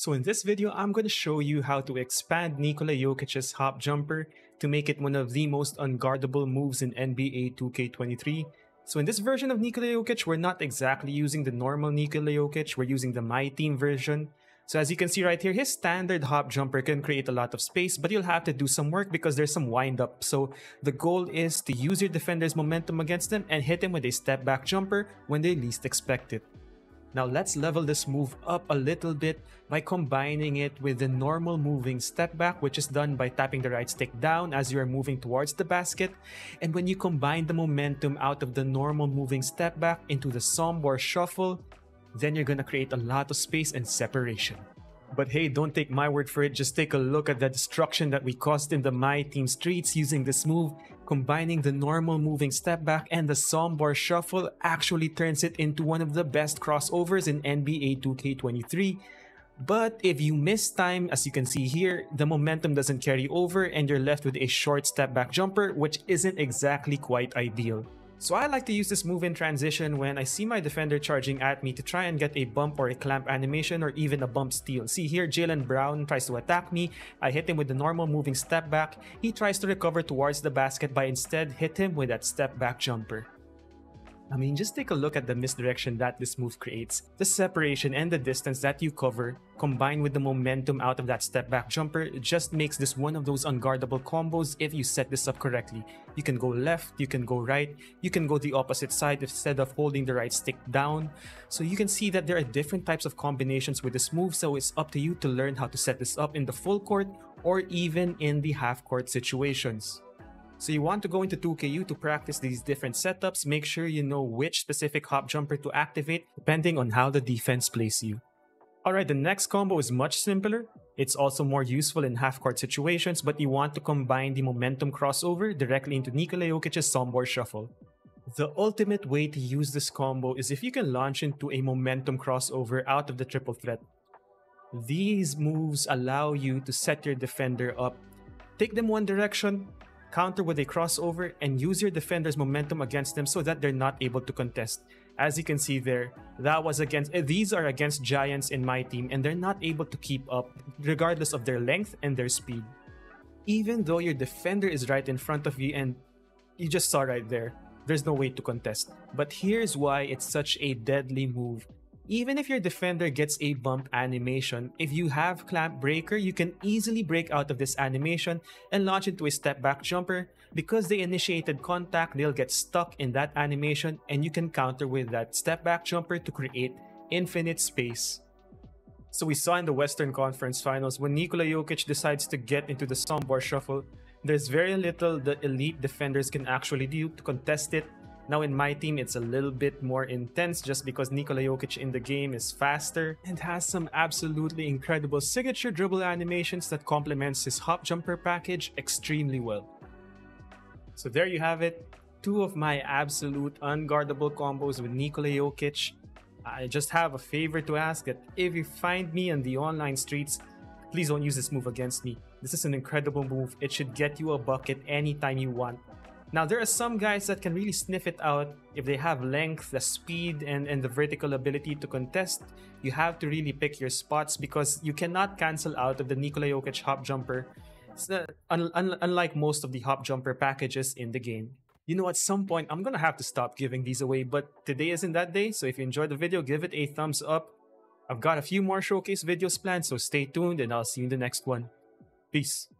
So in this video, I'm going to show you how to expand Nikola Jokic's hop jumper to make it one of the most unguardable moves in NBA 2K23. So in this version of Nikola Jokic, we're not exactly using the normal Nikola Jokic, we're using the My Team version. So as you can see right here, his standard hop jumper can create a lot of space, but you'll have to do some work because there's some wind up. So the goal is to use your defender's momentum against them and hit him with a step back jumper when they least expect it. Now let's level this move up a little bit by combining it with the normal moving step back, which is done by tapping the right stick down as you are moving towards the basket. And when you combine the momentum out of the normal moving step back into the SOMBOR shuffle, then you're gonna create a lot of space and separation. But hey, don't take my word for it, just take a look at the destruction that we caused in the My Team streets using this move. Combining the normal moving step back and the SOMBOR shuffle actually turns it into one of the best crossovers in NBA 2K23. But if you miss time, as you can see here, the momentum doesn't carry over and you're left with a short step back jumper, which isn't exactly quite ideal. So I like to use this move in transition when I see my defender charging at me to try and get a bump or a clamp animation or even a bump steal. See here, Jaylen Brown tries to attack me. I hit him with the normal moving step back. He tries to recover towards the basket, but instead hit him with that step back jumper. I mean, just take a look at the misdirection that this move creates. The separation and the distance that you cover, combined with the momentum out of that step back jumper, just makes this one of those unguardable combos if you set this up correctly. You can go left, you can go right, you can go the opposite side instead of holding the right stick down. So you can see that there are different types of combinations with this move, so it's up to you to learn how to set this up in the full court or even in the half court situations. So you want to go into 2KU to practice these different setups. Make sure you know which specific hop jumper to activate depending on how the defense plays you. Alright, the next combo is much simpler. It's also more useful in half-court situations, but you want to combine the momentum crossover directly into Nikola Jokic's SOMBOR shuffle. The ultimate way to use this combo is if you can launch into a momentum crossover out of the triple threat. These moves allow you to set your defender up, take them one direction, counter with a crossover, and use your defender's momentum against them so that they're not able to contest. As you can see there, these are against giants in My Team and they're not able to keep up regardless of their length and their speed. Even though your defender is right in front of you and you just saw right there, there's no way to contest. But here's why it's such a deadly move. Even if your defender gets a bump animation, if you have Clamp Breaker, you can easily break out of this animation and launch into a step back jumper. Because they initiated contact, they'll get stuck in that animation and you can counter with that step back jumper to create infinite space. So we saw in the Western Conference Finals when Nikola Jokic decides to get into the SOMBOR shuffle, there's very little the elite defenders can actually do to contest it. Now in My Team, it's a little bit more intense just because Nikola Jokic in the game is faster and has some absolutely incredible signature dribble animations that complements his hop jumper package extremely well. So there you have it, two of my absolute unguardable combos with Nikola Jokic. I just have a favor to ask that if you find me on the online streets, please don't use this move against me. This is an incredible move. It should get you a bucket anytime you want. Now, there are some guys that can really sniff it out if they have length, the speed, and the vertical ability to contest. You have to really pick your spots because you cannot cancel out of the Nikola Jokic hop jumper. Unlike most of the hop jumper packages in the game. You know, at some point, I'm gonna have to stop giving these away, but today isn't that day, so if you enjoyed the video, give it a thumbs up. I've got a few more showcase videos planned, so stay tuned and I'll see you in the next one. Peace.